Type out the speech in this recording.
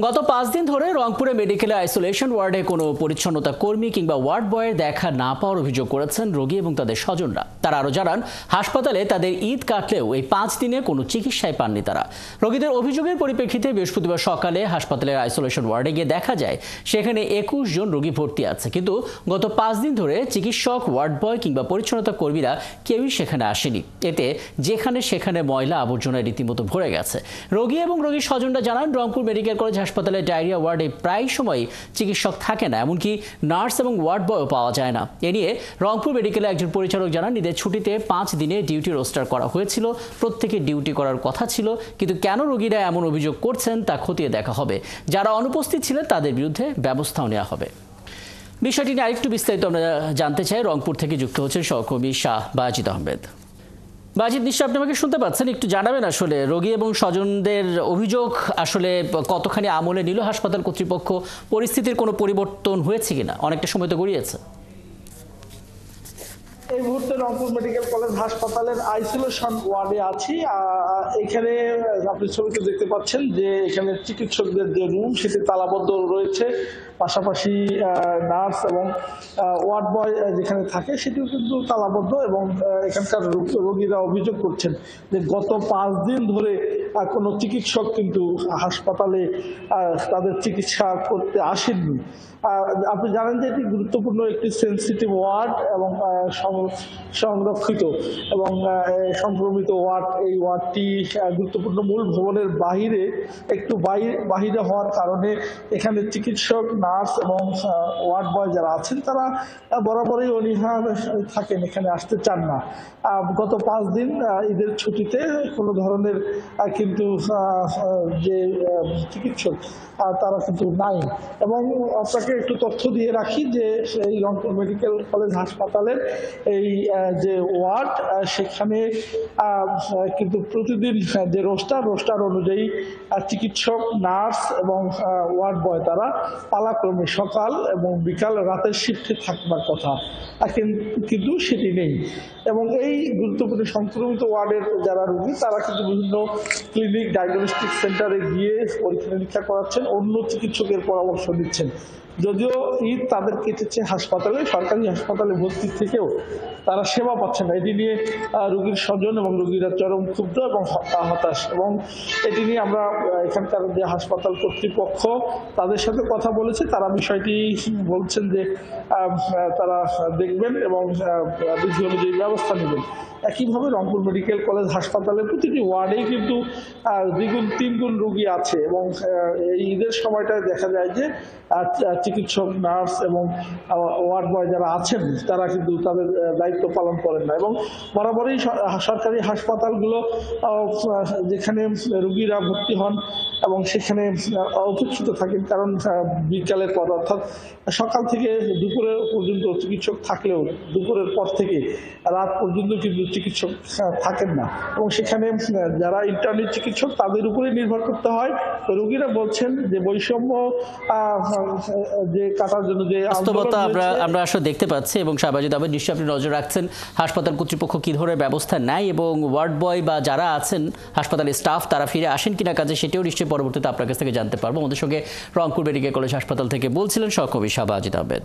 গত 5 দিন ধরে রংপুরে মেডিকেল আইসোলেশন ওয়ার্ডে কোনো পরিচ্ছন্নতা কর্মী কিংবা ওয়ার্ড বয়ের দেখা না পাওয়ার অভিযোগ করেছেন রোগী এবং তাদের স্বজনরা। তারা আরও জানান, হাসপাতালে তাদের ঈদ কাটলেও এই 5 দিনে কোনো চিকিৎসাই পাননি তারা। রোগীদের অভিযোগের পরিপ্রেক্ষিতে বৃহস্পতিবার সকালে হাসপাতালের আইসোলেশন ওয়ার্ডে গিয়ে দেখা যায় সেখানে 21 জন রোগী ভর্তি আছে, কিন্তু গত 5 দিন ধরে চিকিৎসক, ওয়ার্ড বয় কিংবা পরিচ্ছন্নতা কর্মীরা কেউই সেখানে আসেনি। এতে যেখানে সেখানে ময়লা আবর্জনায় রীতিমতো ভরে গেছে। রোগী এবং রোগীর স্বজনরা জানান, রংপুর মেডিকেল কলেজ হাসপাতালে ডায়রিয়া ওয়ার্ডে প্রায় সময় চিকিৎসক থাকে না, এমনকি নার্স এবং ওয়ার্ড বয়ও পাওয়া যায় না। এ নিয়ে রংপুর মেডিকেলে একজন পরিচালক জানান, ঈদের ছুটিতে 5 দিনে ডিউটি রোস্টার করা হয়েছিল, প্রত্যেকে ডিউটি করার কথা ছিল, কিন্তু কেন রোগীরা এমন অভিযোগ করছেন তা খতিয়ে দেখা হবে। যারা অনুপস্থিত ছিলেন তাদের বিরুদ্ধে ব্যবস্থাও নেওয়া হবে। বিষয়টি নিয়ে আরেকটু বিস্তারিত আমরা জানতে চাই। রংপুর থেকে যুক্ত হচ্ছেন সহকর্মী শাহ বাজিদ আহমেদ। বাজিদ, নিশ্চয় আপনি আমাকে শুনতে পাচ্ছেন, একটু জানাবেন আসলে রোগী এবং স্বজনদের অভিযোগ আসলে কতখানি আমলে নিল হাসপাতাল কর্তৃপক্ষ, পরিস্থিতির কোনো পরিবর্তন হয়েছে কিনা? অনেকটা সময় তো গড়িয়েছে। এই মুহূর্তে রংপুর মেডিকেল কলেজ হাসপাতালের আইসোলেশন ওয়ার্ডে আছি। এখানে আপনি ছবিতে দেখতে পাচ্ছেন যে এখানে চিকিৎসকদের যে রুম সেটি তালাবদ্ধ রয়েছে, পাশাপাশি নার্স এবং ওয়ার্ড বয় যেখানে থাকে সেটিও কিন্তু তালাবদ্ধ। এবং এখানকার রোগীরা অভিযোগ করছেন যে গত 5 দিন ধরে কোনো চিকিৎসক কিন্তু হাসপাতালে তাদের চিকিৎসা করতে আসেননি। আপনি জানেন যে এটি গুরুত্বপূর্ণ একটি সেন্সিটিভ ওয়ার্ড এবং সংরক্ষিত এবং সংক্রমিত ওয়ার্ড। এই ওয়ার্ডটি গুরুত্বপূর্ণ মূল ভবনের বাহিরে একটু বাহিরে হওয়ার কারণে এখানে চিকিৎসক, নার্স এবং ওয়ার্ড বয় যারা আছেন তারা বরাবরই অনীহা থাকেন, এখানে আসতে চান না। গত 5 দিন ঈদের ছুটিতে কোনো ধরনের কিন্তু যে চিকিৎসক তারা কিন্তু নাই। এবং আপনাকে একটু তথ্য দিয়ে রাখি যে এই রংপুর মেডিকেল কলেজ হাসপাতালের এই যে ওয়ার্ড সেখানে কিন্তু প্রতিদিন যে রোস্টার অনুযায়ী চিকিৎসক, নার্স এবং ওয়ার্ড বয় তারা পালাক্রমে সকাল এবং বিকাল, রাতের শিফটে থাকবার কথা, কিন্তু সেটি নেই। এবং এই গুরুত্বপূর্ণ সংক্রমিত ওয়ার্ডের যারা রোগী তারা কিন্তু বিভিন্ন ক্লিনিক, ডায়াগনস্টিক সেন্টারে গিয়ে পরীক্ষা নিরীক্ষা করাচ্ছেন, অন্য চিকিৎসকের পরামর্শ নিচ্ছেন। যদিও ঈদ তাদের কেটেছে হাসপাতালে, সরকারি হাসপাতালে ভর্তি থেকেও তারা সেবা পাচ্ছে না। এটি নিয়ে রোগীর স্বজন এবং রোগীরা চরম ক্ষুব্ধ এবং হতাশ। এবং এটি নিয়ে আমরা এখানকার যে হাসপাতাল কর্তৃপক্ষ তাদের সাথে কথা বলেছি, তারা বিষয়টি বলছেন যে তারা দেখবেন এবং বিধি অনুযায়ী ব্যবস্থা নেবেন। একইভাবে রংপুর মেডিকেল কলেজ হাসপাতালের প্রতিটি ওয়ার্ডেই কিন্তু 2-3 গুণ রোগী আছে। এবং এই ঈদের সময়টায় দেখা যায় যে চিকিৎসক, নার্স এবং ওয়ার্ড বয় যারা আছেন তারা কিন্তু তাদের দায়িত্ব পালন করেন না। এবং বরাবরই সরকারি হাসপাতালগুলো যেখানে রোগীরা ভর্তি হন এবং সেখানে উপেক্ষিত থাকেন, কারণ বিকালের পর অর্থাৎ সকাল থেকে দুপুরের পর্যন্ত চিকিৎসক থাকলেও দুপুরের পর থেকে রাত পর্যন্ত কিন্তু চিকিৎসক থাকেন না। এবং সেখানে যারা ইন্টার্নি চিকিৎসক তাদের উপরে নির্ভর করতে হয়। রোগীরা বলছেন যে বৈষম্য যে কাটার জন্য যে বাস্তবতা আমরা আসলে দেখতে পাচ্ছি। এবং শাহবাজিদ আহমেদ, নিশ্চয়ই আপনি নজর রাখছেন হাসপাতাল কর্তৃপক্ষ কী ধরনের ব্যবস্থা নেয় এবং ওয়ার্ড বয় বা যারা আছেন হাসপাতালের স্টাফ তারা ফিরে আসেন কিনা কাজে, সেটিও নিশ্চয়ই পরবর্তীতে আপনার কাছ থেকে জানতে পারবো। আমাদের সঙ্গে রংপুর মেডিকেল কলেজ হাসপাতাল থেকে বলছিলেন সহকর্মী শাহবাজিদ আহমেদ।